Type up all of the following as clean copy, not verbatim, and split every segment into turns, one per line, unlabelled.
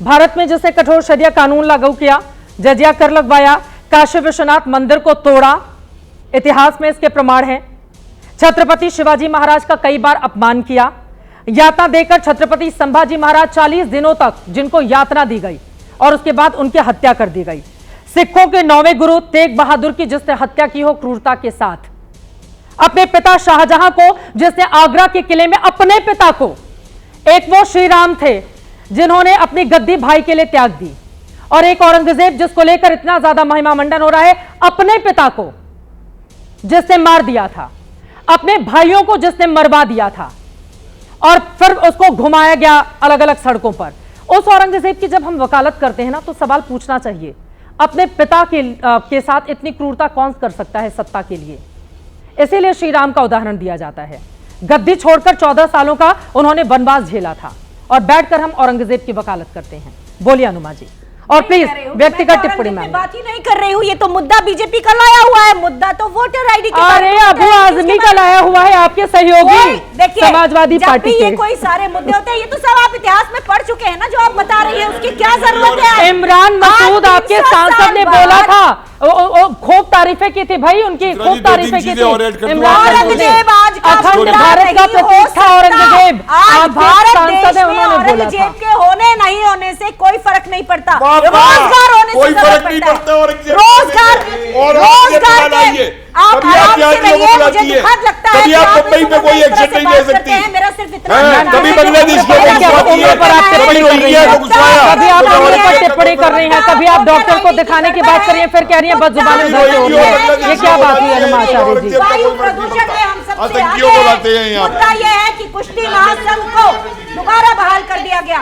भारत में जिसने कठोर शरिया कानून लागू किया, जजिया कर लगवाया, काशी विश्वनाथ मंदिर को तोड़ा, इतिहास में इसके प्रमाण हैं। छत्रपति शिवाजी महाराज का कई बार अपमान किया, यातना देकर छत्रपति संभाजी महाराज 40 दिनों तक जिनको यातना दी गई और उसके बाद उनकी हत्या कर दी गई। सिखों के 9वें गुरु तेग बहादुर की जिसने हत्या की हो क्रूरता के साथ, अपने पिता शाहजहां को जिसने आगरा के किले में अपने पिता को, एक वो श्री राम थे जिन्होंने अपनी गद्दी भाई के लिए त्याग दी, और एक औरंगजेब जिसको लेकर इतना ज्यादा महिमा मंडन हो रहा है, अपने पिता को जिसने मार दिया था, अपने भाइयों को जिसने मरवा दिया था और फिर उसको घुमाया गया अलग अलग सड़कों पर। उस औरंगजेब की जब हम वकालत करते हैं ना, तो सवाल पूछना चाहिए, अपने पिता के साथ इतनी क्रूरता कौन कर सकता है सत्ता के लिए? इसीलिए श्री राम का उदाहरण दिया जाता है। गद्दी छोड़कर 14 सालों का उन्होंने वनवास झेला था और बैठकर हम औरंगजेब की वकालत करते हैं। बोलिए अनुमा जी, और प्लीज व्यक्तिगत टिप्पणी में
बात ही नहीं कर रही हूँ। ये तो मुद्दा बीजेपी का लाया हुआ है, मुद्दा तो वोटर आईडी का।
अरे अबू आजमी का लाया हुआ है, आपके सहयोगी समाजवादी पार्टी के।
ये कोई सारे मुद्दे होते हैं, ये तो सब आप इतिहास में पढ़ चुके हैं ना, जो आप बता रही है उसकी क्या जरूरत है?
इमरान मसूद आपके सांसद ने बोला था, खूब तारीफें की थी भाई, उनकी खूब तारीफें की थी।
औरंगजेब आज का
अखंड भारत का प्रतीक था औरंगजेब,
आज भारत
सांसद है,
देश में
उन्होंने बोला
औरंगजेब
था।
के होने नहीं होने से कोई फर्क नहीं पड़ता, रोजगार होने से
कोई फर्क नहीं पड़ता।
रोजगार आप आराम से रहिए, मुझे दुखद लगता है
कभी आप मुंबई पे कोई एक्शन नहीं ले सकती,
मेरा सिर्फ इतना
कभी बांग्लादेश
कभी आप उम्र पर टिप्पणी कर रही हैं, कभी आप डॉक्टर को दिखाने की बात कर रही हैं, फिर कह रही हैं बदजुबानी उधर से हो रही है। ये क्या बात हुई अनुमा आचार्य जी?
वायु प्रदूषण में हम सबसे
आतंकियों को लाते हैं यहाँ।
मुद्दा यह है कि कुश्ती महासंघ को दोबारा बहाल कर दिया गया।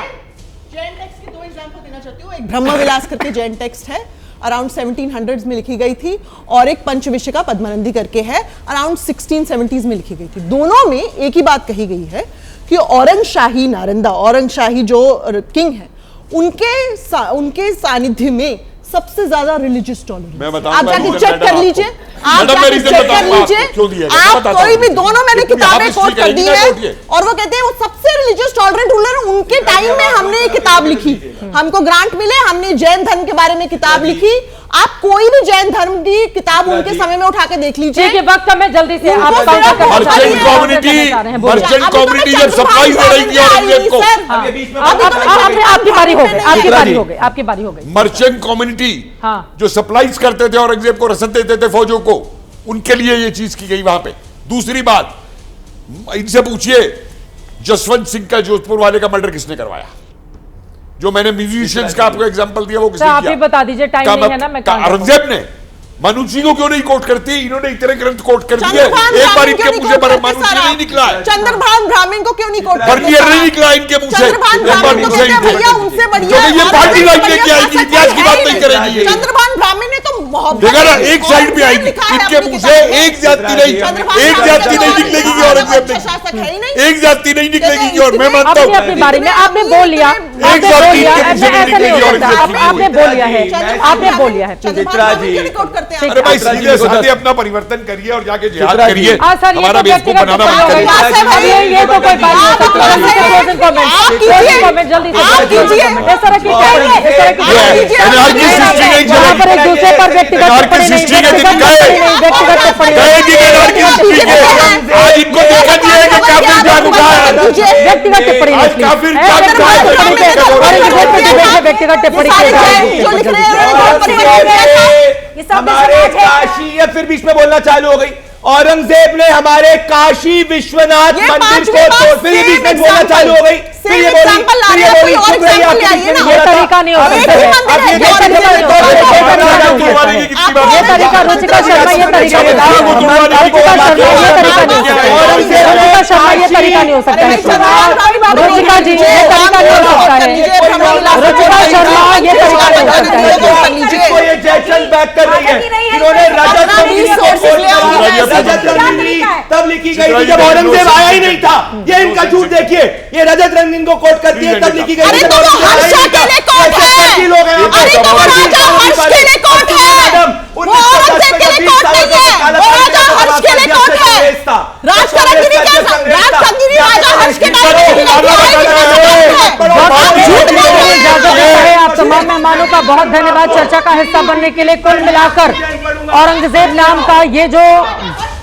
जैन टेक्स्ट के 2 एग्जांपल देना चाहती हूँ। एक ब्रह्म विलास करके जैन टेक्स्ट है, अराउंड 1700s में लिखी गई थी, और एक पंचविशिका पद्मानंदी करके है, अराउंड 1670s में लिखी गई थी। दोनों में एक ही बात कही गई है कि औरंगशाही नालंदा, औरंगशाही जो किंग है, उनके सानिध्य में सबसे ज्यादा रिलीजियस टॉलरेंस। आप जाके चेक कर लीजिए, आप जाके चेक कर लीजिए, आप कोई भी, दोनों मैंने किताबें कोट कर दी है, और वो कहते हैं वो सबसे रिलीजियस टॉलरेंट रूलर। उनके टाइम में हमने ये किताब लिखी, हमको ग्रांट मिले, हमने जैन धर्म के बारे में किताब लिखी। आप कोई भी जैन धर्म की किताब उनके समय में उठा के देख लीजिए।
ठीक है, वक्त में जल्दी से आप
मर्चेंट कम्युनिटी जब सप्लाई दे रही थी औरंगजेब को,
आपकी बारी हो गई, आपकी बारी हो गई, आपकी बारी हो गई।
मर्चेंट कम्युनिटी जो सप्लाईज करते थे औरंगजेब को, रसद देते थे फौजों को, उनके लिए ये चीज की गई वहां पे। दूसरी बात, इनसे पूछिए जसवंत सिंह का जोधपुर वाले का मर्डर किसने करवाया? जो मैंने म्यूजिशियंस का आपको एग्जांपल दिया वो किसने किया?
आप ही बता दीजिए, टाइम नहीं है ना। मैं
औरंगजेब ने मनु सिंह को क्यों नहीं कोट करती? इन्होंने इतने ग्रंथ कोट कर दिए, एक बार इनके मुंह से मनु सिंह नहीं निकला है।
चंद्रभान ब्राह्मण को क्यों नहीं कोट करते?
बर्नियर नहीं निकला इनके मुंह से, एक बार मुंह से
उनसे बढ़िया
ये पार्टी लाइन लेके आएगी, इतिहास की बात नहीं करेगी।
चंद्रभान ब्राह्मण ने तो
देखा ना, एक साइड पे आएगी, इनके मुंह से एक जाति नहीं निकलेगी कि औरंगजेब ने, एक जाति नहीं निकलेगी कि, और मैं मानता हूँ
अपने बारे में आपने बोल लिया,
एक जाति
आपने बोल लिया है, आपने बोल लिया है।
अरे भाई सीधे साधे अपना परिवर्तन करिए और जाके जिहाद करिए, हमारा बेवकूफ बनाना मत करिए।
ये तो कोई बात नहीं हो सकती। जल्दी एक दूसरे पर व्यक्तिगत टिप्पणी, व्यक्तिगत टिप्पणी
हमारे काशी, या फिर बीच में बोलना चालू हो गई। औरंगजेब ने हमारे काशी विश्वनाथ मंदिर को तोड़, फिर बीच में बोलना चालू हो गई, फिर ये बोली,
ये तरीका नहीं हो सकता है। ये तरीका रुचिका शर्मा, ये तरीका ये तरीका नहीं हो सकता है। रुचिका जी, ये तरीका नहीं हो सकता है। रुचिका शर्मा, ये तरीका नहीं हो सकता है।
ये जैक्सन बैक कर रही है, इन्होंने रजत रंगीनी तब लिखी गई थी जब औरंगजेब आया ही नहीं था। ये इनका झूठ देखिए, ये रजत रंगीन को कोट करती है, तब लिखी गई थी।
दोनों का बहुत धन्यवाद चर्चा का हिस्सा बनने के लिए। कुल मिलाकर औरंगजेब नाम का ये जो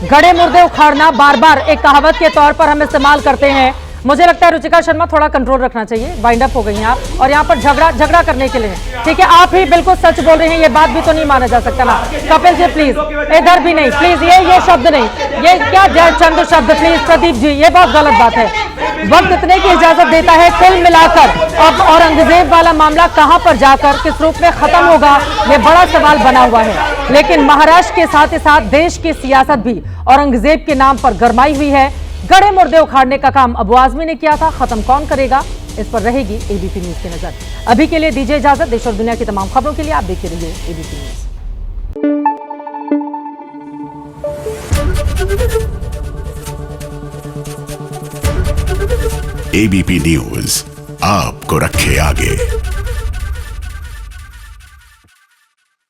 गड़े मुर्दे उखाड़ना बार बार एक कहावत के तौर पर हम इस्तेमाल करते हैं, मुझे लगता है रुचिका शर्मा थोड़ा कंट्रोल रखना चाहिए। वाइंड अप हो गई हैं आप और यहाँ पर झगड़ा करने के लिए, ठीक है, आप ही बिल्कुल सच बोल रहे हैं, ये बात भी तो नहीं माना जा सकता ना। कपिल जी प्लीज, इधर भी नहीं प्लीज, ये शब्द नहीं, ये क्या चंद शब्द प्लीज। प्रदीप जी, ये बहुत गलत बात है, वक्त इतने की इजाजत देता है। कुल मिलाकर अब औरंगजेब वाला मामला कहां पर जाकर किस रूप में खत्म होगा, ये बड़ा सवाल बना हुआ है। लेकिन महाराष्ट्र के साथ ही साथ देश की सियासत भी औरंगजेब के नाम पर गरमाई हुई है। गड़े मुर्दे उखाड़ने का काम अबू आजमी ने किया था, खत्म कौन करेगा, इस पर रहेगी एबीपी न्यूज की नजर। अभी के लिए दीजिए इजाजत। देश और दुनिया की तमाम खबरों के लिए आप देखते रहिए एबीपी न्यूज।
एबीपी न्यूज आपको रखे आगे।